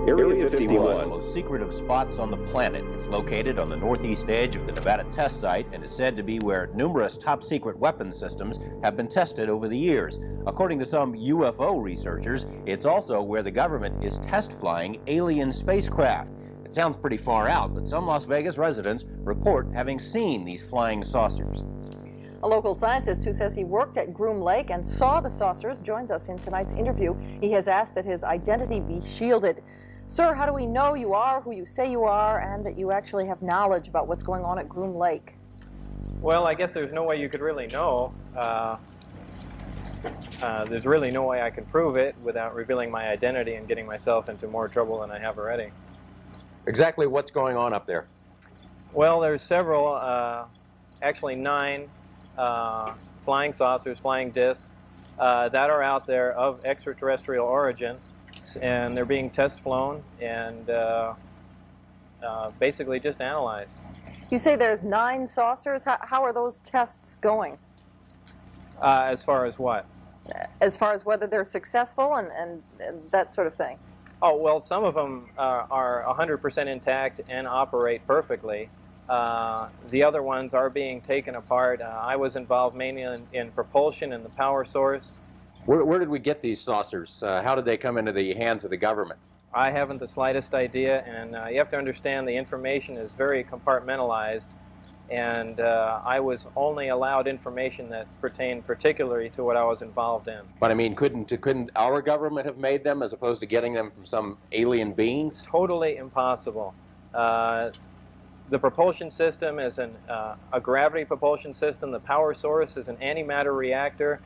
Area 51, one of the most secretive spots on the planet. It's located on the northeast edge of the Nevada test site and is said to be where numerous top-secret weapons systems have been tested over the years. According to some UFO researchers, it's also where the government is test flying alien spacecraft. It sounds pretty far out, but some Las Vegas residents report having seen these flying saucers. A local scientist who says he worked at Groom Lake and saw the saucers joins us in tonight's interview. He has asked that his identity be shielded. Sir, how do we know you are who you say you are and that you actually have knowledge about what's going on at Groom Lake? Well, I guess there's no way you could really know. There's really no way I can prove it without revealing my identity and getting myself into more trouble than I have already. Exactly what's going on up there? Well, there's several, actually 9 flying saucers, flying discs that are out there of extraterrestrial origin, and they're being test flown and basically just analyzed. You say there's 9 saucers. How are those tests going? As far as what? As far as whether they're successful and that sort of thing. Oh, well, some of them are 100% intact and operate perfectly. The other ones are being taken apart. I was involved mainly in propulsion and the power source. Where did we get these saucers? How did they come into the hands of the government? I haven't the slightest idea, and you have to understand the information is very compartmentalized, and I was only allowed information that pertained particularly to what I was involved in. But I mean, couldn't our government have made them as opposed to getting them from some alien beings? Totally impossible. The propulsion system is a gravity propulsion system. The power source is an antimatter reactor.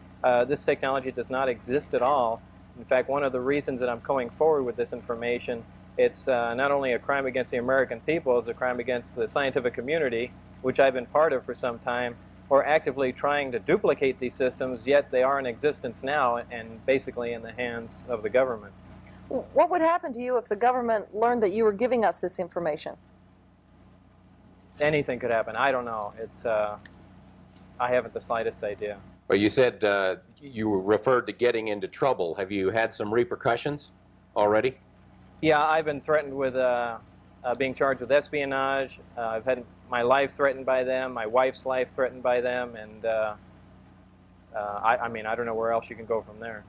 This technology does not exist at all. In fact, one of the reasons that I'm going forward with this information, it's not only a crime against the American people, it's a crime against the scientific community, which I've been part of for some time. We're actively trying to duplicate these systems, yet they are in existence now and basically in the hands of the government. What would happen to you if the government learned that you were giving us this information? Anything could happen. I don't know. I haven't the slightest idea. Well, you said you referred to getting into trouble. Have you had some repercussions already? Yeah, I've been threatened with being charged with espionage. I've had my life threatened by them, my wife's life threatened by them, and I mean, I don't know where else you can go from there.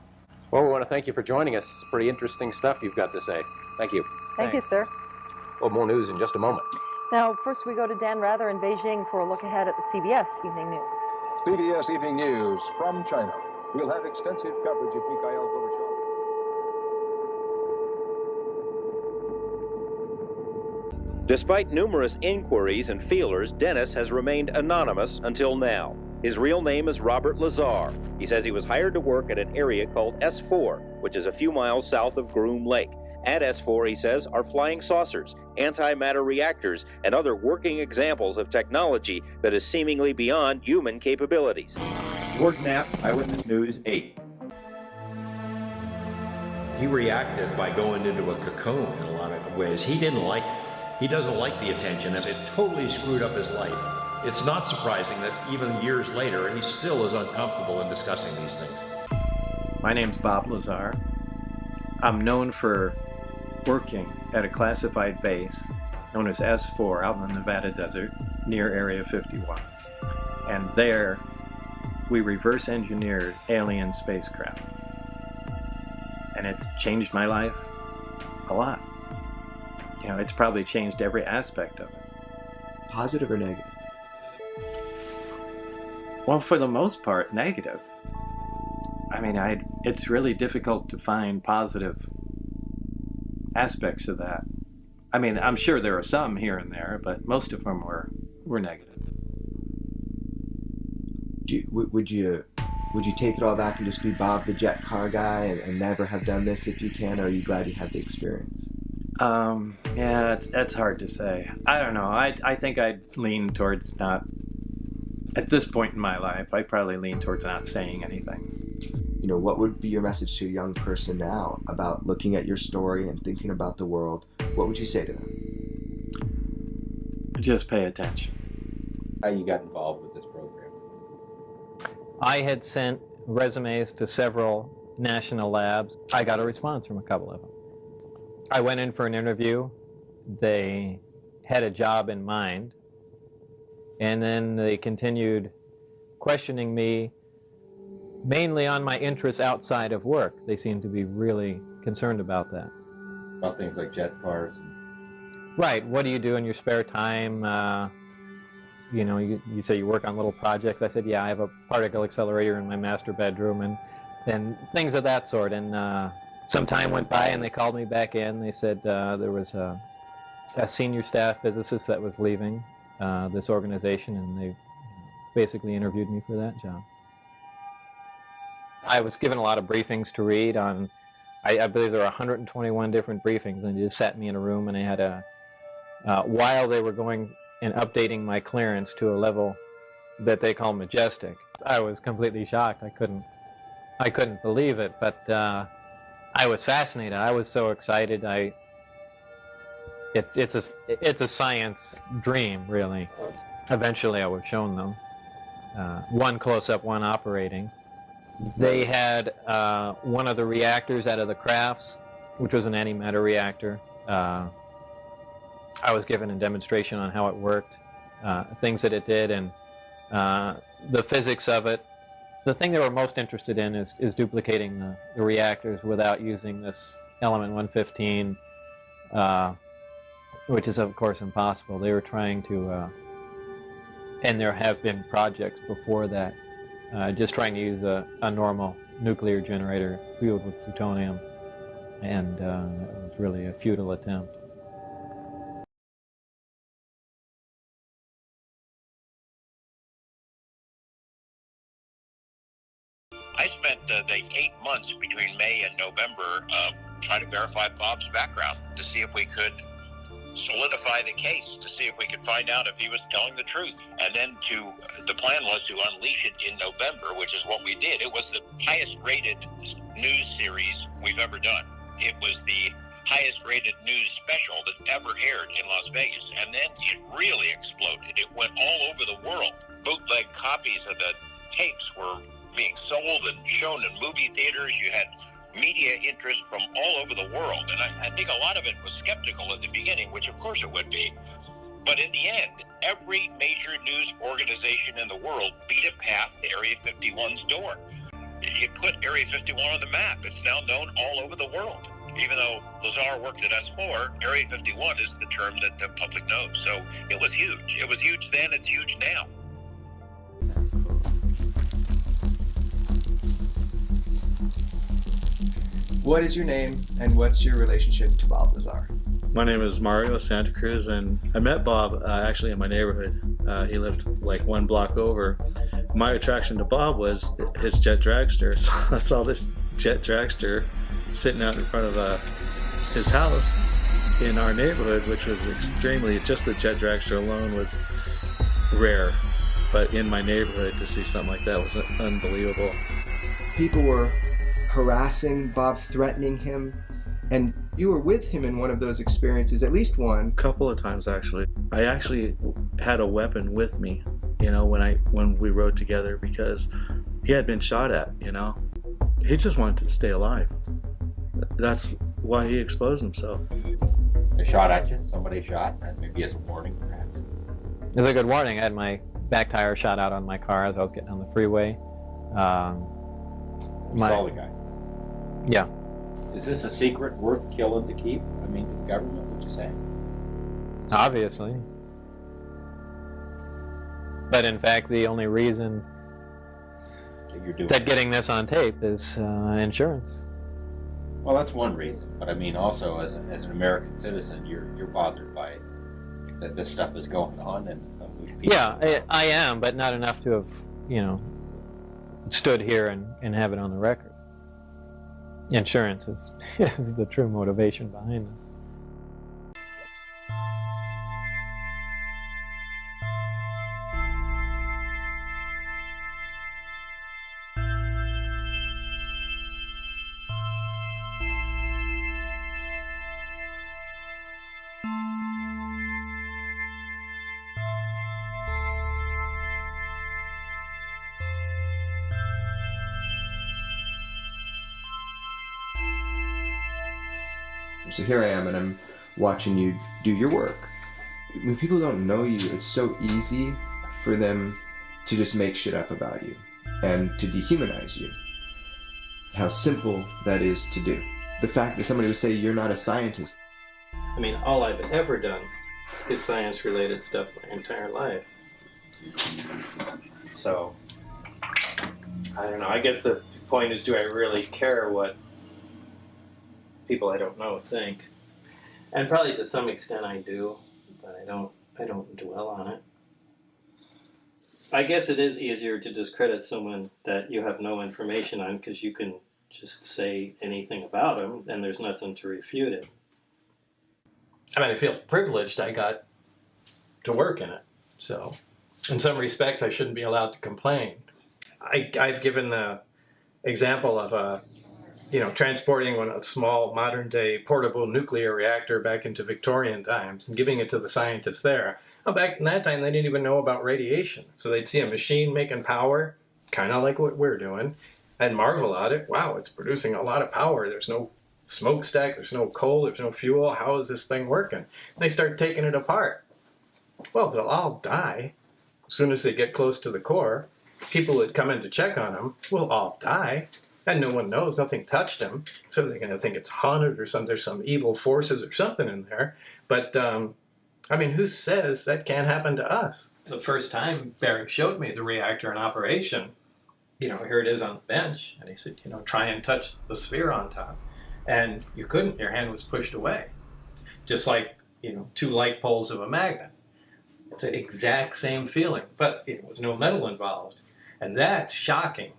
Well, we want to thank you for joining us. It's pretty interesting stuff you've got to say. Thank you. Thank you, sir. Well, more news in just a moment. Now, first we go to Dan Rather in Beijing for a look ahead at the CBS Evening News. CBS Evening News from China. We'll have extensive coverage of Mikhail Gorbachev. Despite numerous inquiries and feelers, Dennis has remained anonymous until now. His real name is Robert Lazar. He says he was hired to work at an area called S4, which is a few miles south of Groom Lake. At S4, he says, are flying saucers, antimatter reactors, and other working examples of technology that is seemingly beyond human capabilities. Gord Knapp, Eyewitness News 8. He reacted by going into a cocoon in a lot of ways. He didn't like it. He doesn't like the attention, and it totally screwed up his life. It's not surprising that even years later, he still is uncomfortable in discussing these things. My name's Bob Lazar. I'm known for working at a classified base known as S4 out in the Nevada desert near Area 51. And there, we reverse engineered alien spacecraft. And it's changed my life a lot. You know, it's probably changed every aspect of it. Positive or negative? Well, for the most part, negative. I mean, it's really difficult to find positive aspects of that. I mean, I'm sure there are some here and there, but most of them were negative. Would you take it all back and just be Bob the jet car guy and never have done this if you can, or are you glad you had the experience? Yeah, that's hard to say. I don't know. I think I'd lean towards not, at this point in my life, I'd probably lean towards not saying anything. You know, what would be your message to a young person now about looking at your story and thinking about the world? What would you say to them? Just pay attention. How you got involved with this program? I had sent resumes to several national labs. I got a response from a couple of them. I went in for an interview. They had a job in mind, and then they continued questioning me mainly on my interests outside of work. They seemed to be really concerned about that. About things like jet cars. Right. What do you do in your spare time? You know, you say you work on little projects. I said, yeah, I have a particle accelerator in my master bedroom, and things of that sort. And some time went by, and they called me back in. They said there was a senior staff physicist that was leaving this organization, and they basically interviewed me for that job. I was given a lot of briefings to read on, I believe there were 121 different briefings, and they just sat me in a room, and I had while they were going and updating my clearance to a level that they call majestic, I was completely shocked. I couldn't believe it, but I was fascinated. I was so excited. It's a science dream, really. Eventually, I was shown them. One close-up, one operating. They had one of the reactors out of the crafts, which was an antimatter reactor. I was given a demonstration on how it worked, things that it did, and the physics of it. The thing they were most interested in is duplicating the reactors without using this element 115, which is of course impossible. They were trying to, and there have been projects before that, just trying to use a normal nuclear generator fueled with plutonium, and it was really a futile attempt. I spent the 8 months between May and November trying to verify Bob's background to see if we could solidify the case, to see if we could find out if he was telling the truth. And then the plan was to unleash it in November, which is what we did. It was the highest rated news series we've ever done. It was the highest rated news special that ever aired in Las Vegas. And then it really exploded. It went all over the world. Bootleg copies of the tapes were being sold and shown in movie theaters. You had media interest from all over the world. And I think a lot of it was skeptical at the beginning, which of course it would be. But in the end, every major news organization in the world beat a path to Area 51's door. It put Area 51 on the map. It's now known all over the world. Even though Lazar worked at S4, Area 51 is the term that the public knows. So it was huge. It was huge then, it's huge now. What is your name, and what's your relationship to Bob Lazar? My name is Mario Santa Cruz, and I met Bob actually in my neighborhood. He lived like 1 block over. My attraction to Bob was his jet dragster. So I saw this jet dragster sitting out in front of his house in our neighborhood, which was extremely, just the jet dragster alone was rare. But in my neighborhood, to see something like that was unbelievable. People were harassing Bob, threatening him, and you were with him in one of those experiences, at least one. A couple of times, actually. I actually had a weapon with me, you know, when we rode together, because he had been shot at, you know. He just wanted to stay alive. That's why he exposed himself. They shot at you? Somebody shot? And maybe as a warning, perhaps? It was a good warning. I had my back tire shot out on my car as I was getting on the freeway. You saw the guy? Yeah. Is this a secret worth killing to keep? I mean, to the government, would you say? Obviously. But in fact, the only reason that getting this on tape is insurance. Well, that's one reason. But I mean, also as an American citizen, you're bothered by that this stuff is going on, and yeah, I am, but not enough to have, you know, stood here and have it on the record. Insurance is the true motivation behind this. So here I am, and I'm watching you do your work. When people don't know you, it's so easy for them to just make shit up about you and to dehumanize you. How simple that is to do. The fact that somebody would say you're not a scientist. I mean, all I've ever done is science-related stuff my entire life. So, I don't know, I guess the point is, do I really care what people I don't know think? And probably to some extent I do, but I don't dwell on it. I guess it is easier to discredit someone that you have no information on, because you can just say anything about them and there's nothing to refute it. I mean, I feel privileged I got to work in it, so in some respects I shouldn't be allowed to complain. I've given the example of transporting a small modern-day portable nuclear reactor back into Victorian times and giving it to the scientists there. Well, back in that time, they didn't even know about radiation. So they'd see a machine making power, kind of like what we're doing, and marvel at it. Wow, it's producing a lot of power. There's no smokestack, there's no coal, there's no fuel. How is this thing working? And they start taking it apart. Well, they'll all die as soon as they get close to the core. People that come in to check on them will all die. And no one knows, nothing touched them. So they're going to think it's haunted or something. There's some evil forces or something in there. But, I mean, who says that can't happen to us? The first time Barry showed me the reactor in operation, here it is on the bench. And he said, try and touch the sphere on top. And you couldn't. Your hand was pushed away. Just like, two light poles of a magnet. It's the exact same feeling. But there was no metal involved. And that's shocking.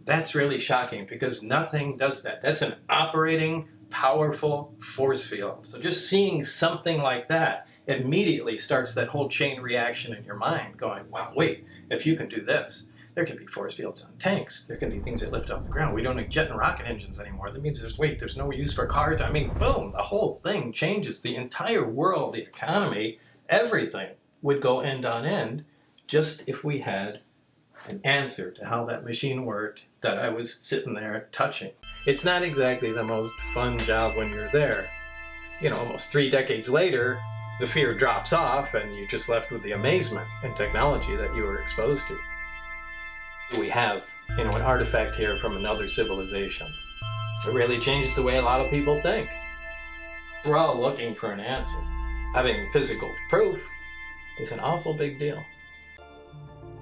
That's really shocking, because nothing does that. That's an operating, powerful force field. So just seeing something like that immediately starts that whole chain reaction in your mind going, wow, wait, if you can do this, there can be force fields on tanks. There can be things that lift off the ground. We don't need jet and rocket engines anymore. That means there's no use for cars. I mean, boom, the whole thing changes. The entire world, the economy, everything would go end on end just if we had an answer to how that machine worked that I was sitting there touching. It's not exactly the most fun job when you're there. Almost 3 decades later, the fear drops off and you're just left with the amazement and technology that you were exposed to. We have, an artifact here from another civilization. It really changes the way a lot of people think. We're all looking for an answer. Having physical proof is an awful big deal.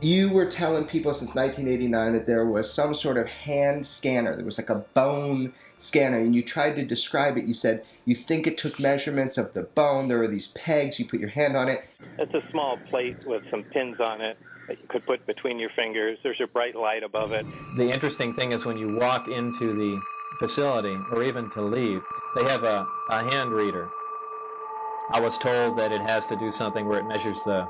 You were telling people since 1989 that there was some sort of hand scanner. There was like a bone scanner, and you tried to describe it. You said you think it took measurements of the bone. There were these pegs. You put your hand on it. It's a small plate with some pins on it that you could put between your fingers. There's a bright light above it. The interesting thing is when you walk into the facility, or even to leave, they have a hand reader. I was told that it has to do something where it measures the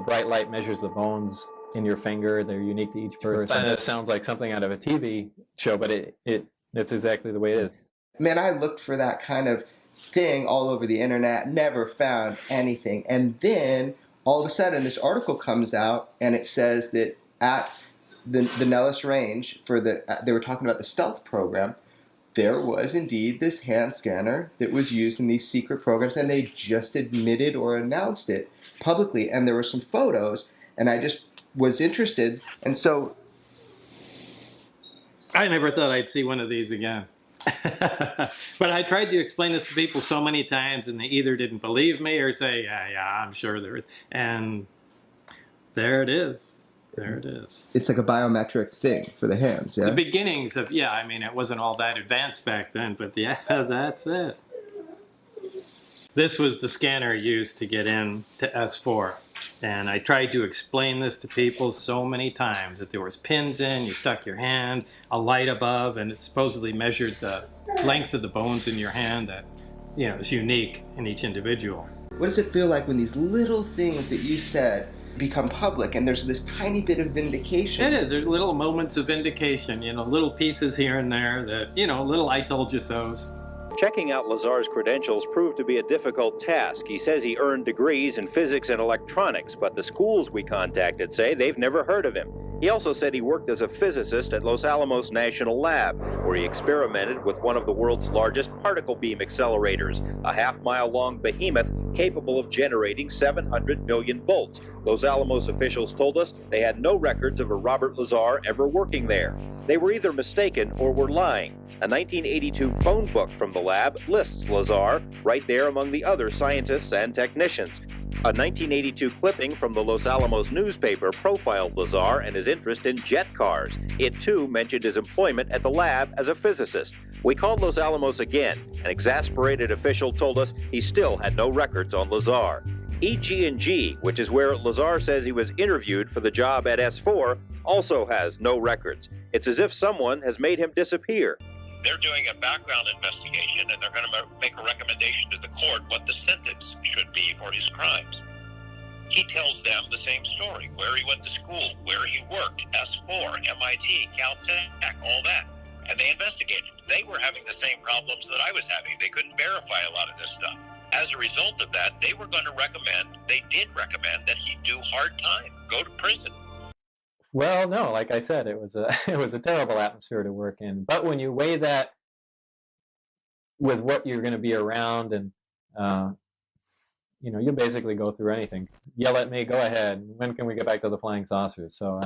bright light measures the bones in your finger. They're unique to each person. It sounds like something out of a TV show, but it's exactly the way it is. Man, I looked for that kind of thing all over the internet, never found anything. And then all of a sudden this article comes out and it says that at the Nellis Range, they were talking about the stealth program, there was indeed this hand scanner that was used in these secret programs, and they just admitted or announced it publicly. And there were some photos, and I just was interested. And so I never thought I'd see one of these again. But I tried to explain this to people so many times, and they either didn't believe me or say, yeah, I'm sure there is. And there it is. There it is. It's like a biometric thing for the hands, yeah? The beginnings of, I mean, it wasn't all that advanced back then, but yeah, that's it. This was the scanner used to get in to S4. And I tried to explain this to people so many times, that there was pins in, you stuck your hand, a light above, and it supposedly measured the length of the bones in your hand that, is unique in each individual. What does it feel like when these little things that you said become public and there's this tiny bit of vindication? It is. There's little moments of vindication, little pieces here and there that, little I told you so's. Checking out Lazar's credentials proved to be a difficult task. He says he earned degrees in physics and electronics, but the schools we contacted say they've never heard of him. He also said he worked as a physicist at Los Alamos National Lab, where he experimented with one of the world's largest particle beam accelerators, a half-mile-long behemoth capable of generating 700 million volts. Los Alamos officials told us they had no records of a Robert Lazar ever working there. They were either mistaken or were lying. A 1982 phone book from the lab lists Lazar right there among the other scientists and technicians. A 1982 clipping from the Los Alamos newspaper profiled Lazar and his interest in jet cars. It too mentioned his employment at the lab as a physicist. We called Los Alamos again. An exasperated official told us he still had no records on Lazar. EG&G, which is where Lazar says he was interviewed for the job at S4, also has no records. It's as if someone has made him disappear. They're doing a background investigation, and they're going to make a recommendation to the court what the sentence should be for his crimes. He tells them the same story, where he went to school, where he worked, S4, MIT, Caltech, all that. And they investigated. They were having the same problems that I was having. They couldn't verify a lot of this stuff. As a result of that, they were going to recommend, they did recommend that he do hard time, go to prison. Well, no, like I said, it was a terrible atmosphere to work in. But when you weigh that with what you're going to be around, and you basically go through anything. Yell at me, go ahead. When can we get back to the flying saucers? So.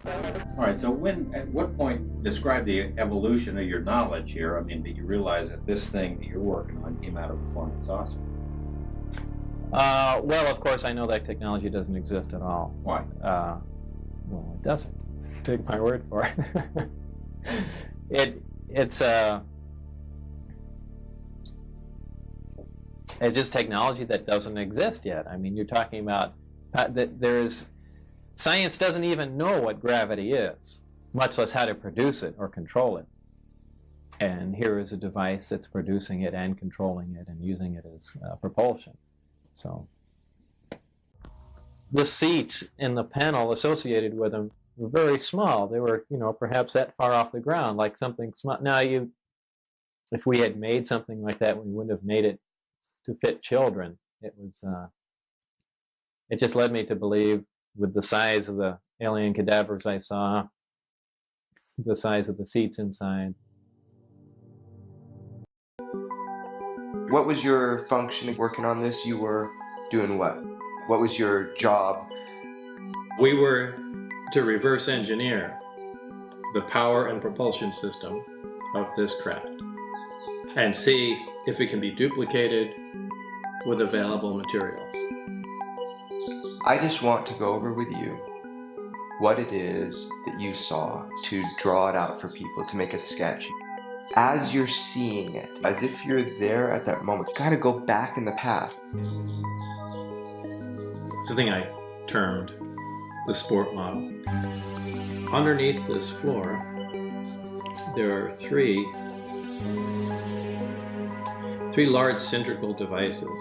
All right. So at what point, describe the evolution of your knowledge here? I mean, that you realize that this thing that you're working on came out of a flying saucer. Well, of course, I know that technology doesn't exist at all. Why? Well, it doesn't. Take my word for it. It's just technology that doesn't exist yet. I mean, you're talking about that science doesn't even know what gravity is, much less how to produce it or control it. And here is a device that's producing it and controlling it and using it as propulsion. So the seats in the panel associated with them were very small. They were, perhaps that far off the ground, like something small. Now, if we had made something like that, we wouldn't have made it to fit children. It just led me to believe, with the size of the alien cadavers I saw, the size of the seats inside. What was your function working on this? You were doing what? What was your job? We were to reverse engineer the power and propulsion system of this craft and see if it can be duplicated with available materials. I just want to go over with you what it is that you saw, to draw it out for people, to make a sketch. As you're seeing it, as if you're there at that moment, kind of go back in the past. It's the thing I termed the sport model. Underneath this floor, there are three large cylindrical devices.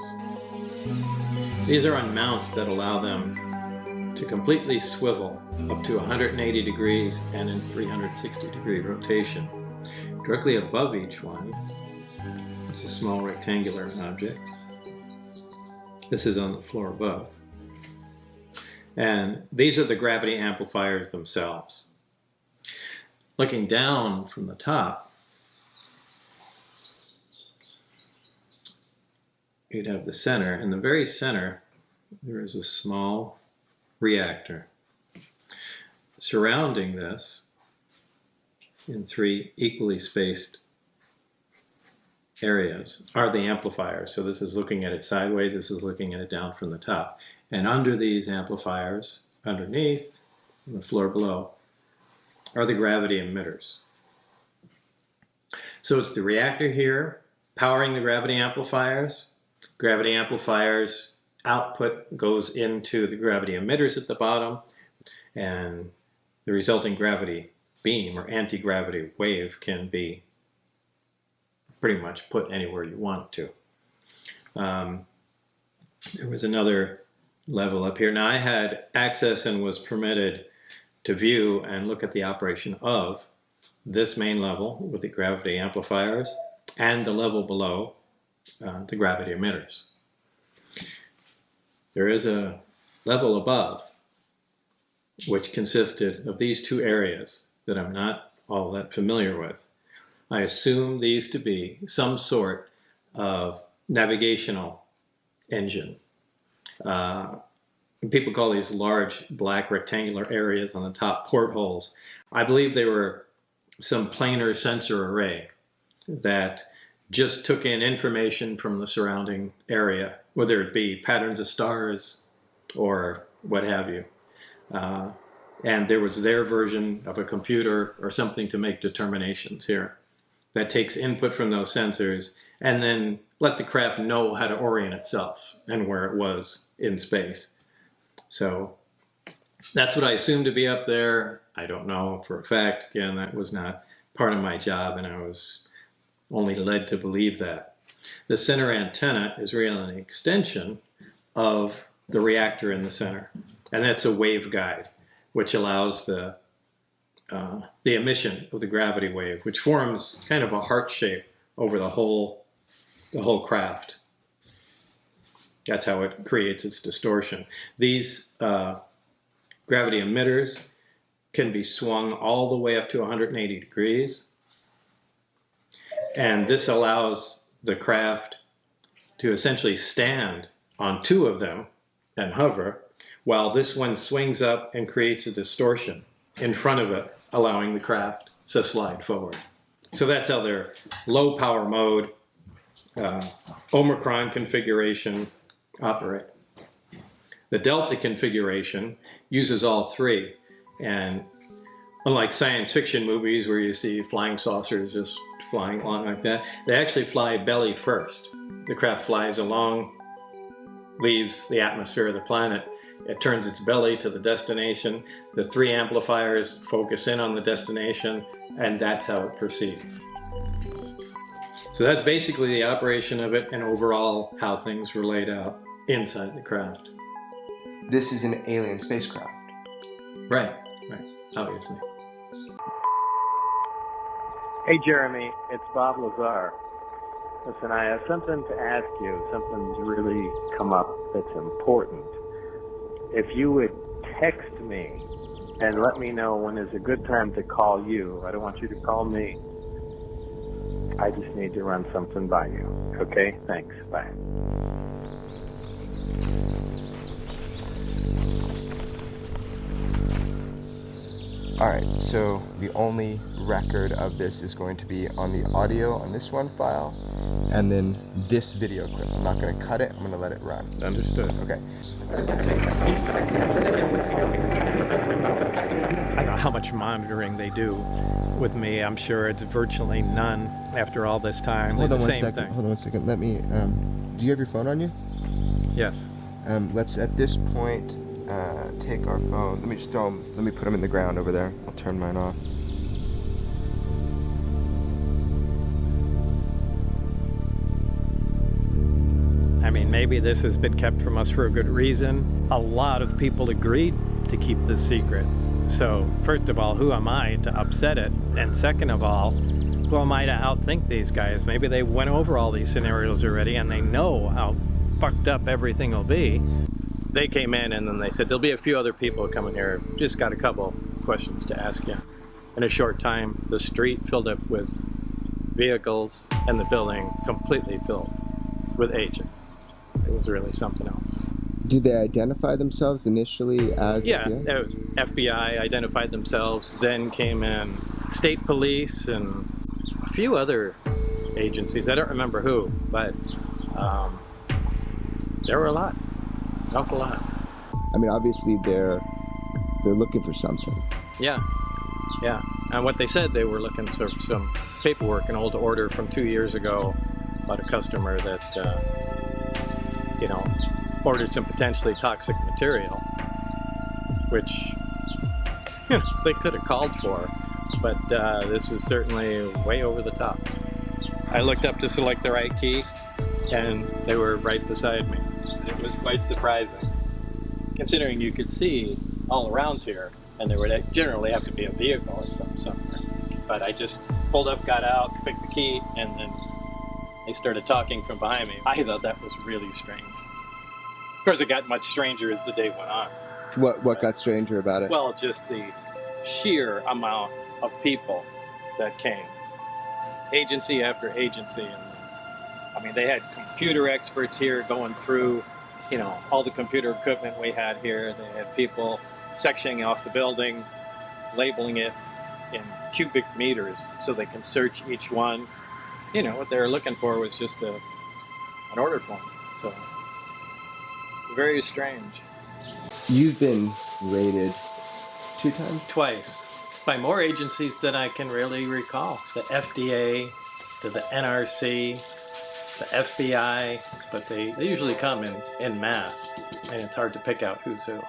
These are on mounts that allow them to completely swivel up to 180 degrees and in 360 degree rotation. Directly above each one is a small rectangular object. This is on the floor above. And these are the gravity amplifiers themselves. Looking down from the top, you'd have the center. In the very center, there is a small reactor. Surrounding this, in three equally spaced areas, are the amplifiers. So this is looking at it sideways, this is looking at it down from the top. And under these amplifiers, underneath, on the floor below, are the gravity emitters. So it's the reactor here, powering the gravity amplifiers. Gravity amplifiers output goes into the gravity emitters at the bottom, and the resulting gravity beam or anti-gravity wave can be pretty much put anywhere you want it to. There was another level up here. Now I had access and was permitted to view and look at the operation of this main level with the gravity amplifiers and the level below, the gravity emitters. There is a level above which consisted of these two areas that I'm not all that familiar with. I assume these to be some sort of navigational engine. People call these large black rectangular areas on the top portholes. I believe they were some planar sensor array that just took in information from the surrounding area, whether it be patterns of stars or what have you. And there was their version of a computer or something to make determinations here that takes input from those sensors and then let the craft know how to orient itself and where it was in space. So that's what I assumed to be up there. I don't know for a fact. Again, that was not part of my job, and I was only led to believe that. The center antenna is really an extension of the reactor in the center, and that's a waveguide, which allows the emission of the gravity wave, which forms kind of a heart shape over the whole craft. That's how it creates its distortion. These gravity emitters can be swung all the way up to 180 degrees. And this allows the craft to essentially stand on two of them and hover, while this one swings up and creates a distortion in front of it, allowing the craft to slide forward. So that's how their low power mode, Omicron configuration operate. The Delta configuration uses all three, and unlike science fiction movies where you see flying saucers just flying along like that, they actually fly belly first. The craft flies along, leaves the atmosphere of the planet, it turns its belly to the destination, the three amplifiers focus in on the destination, and that's how it proceeds. So that's basically the operation of it and overall how things were laid out inside the craft. This is an alien spacecraft. Right, obviously. Hey Jeremy, it's Bob Lazar. Listen, I have something to ask you. Something's really come up that's important. If you would text me and let me know when is a good time to call you. I don't want you to call me. I just need to run something by you. Okay? Thanks. Bye. Alright, so the only record of this is going to be on the audio on this one file, and then this video clip. I'm not going to cut it, I'm going to let it run. Understood. Okay. I don't know how much monitoring they do with me. I'm sure it's virtually none after all this time. Hold on one same second. thing. Hold on 1 second. Let me, do you have your phone on you? Yes. Let's, at this point, take our phone. Let me just throw them, let me put them in the ground over there. I'll turn mine off. I mean, maybe this has been kept from us for a good reason. A lot of people agreed to keep this secret. So, first of all, who am I to upset it? And second of all, who am I to outthink these guys? Maybe they went over all these scenarios already and they know how fucked up everything will be. They came in and then they said, there'll be a few other people coming here. Just got a couple questions to ask you. In a short time, the street filled up with vehicles and the building completely filled with agents. It was really something else. Did they identify themselves initially as Yeah, FBI? it was FBI identified themselves, then came in state police and a few other agencies. I don't remember who, but there were a lot. An awful lot. I mean, obviously they're looking for something. Yeah. And what they said, they were looking for some paperwork, an old order from 2 years ago about a customer that, ordered some potentially toxic material, which they could have called for, but this was certainly way over the top. I looked up to select the right key, and they were right beside me. It was quite surprising, considering you could see all around here, and there would generally have to be a vehicle or something somewhere. But I just pulled up, got out, picked the key, and then they started talking from behind me. I thought that was really strange. Of course, it got much stranger as the day went on. What got stranger about it? Well, just the sheer amount of people that came, agency after agency. And I mean, they had computer experts here going through, you know, all the computer equipment we had here. They had people sectioning off the building, labeling it in cubic meters so they can search each one. You know, what they were looking for was just an order form. So, very strange. You've been raided 2 times? Twice. By more agencies than I can really recall. The FDA, to the NRC, the FBI, but they usually come in mass, and it's hard to pick out who's who.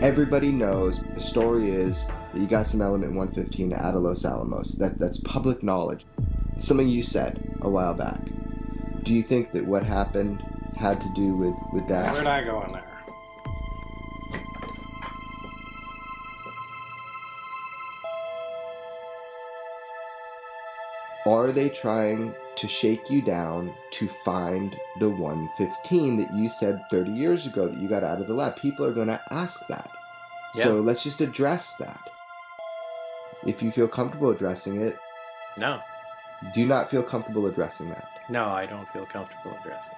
Everybody knows the story is that you got some element 115 out of Los Alamos. That's public knowledge. Something you said a while back. Do you think that what happened had to do with that? We're not going there. Are they trying to shake you down to find the 115 that you said 30 years ago that you got out of the lab? People are going to ask that. Yeah. So let's just address that. If you feel comfortable addressing it. No. Do you not feel comfortable addressing that? No, I don't feel comfortable addressing it.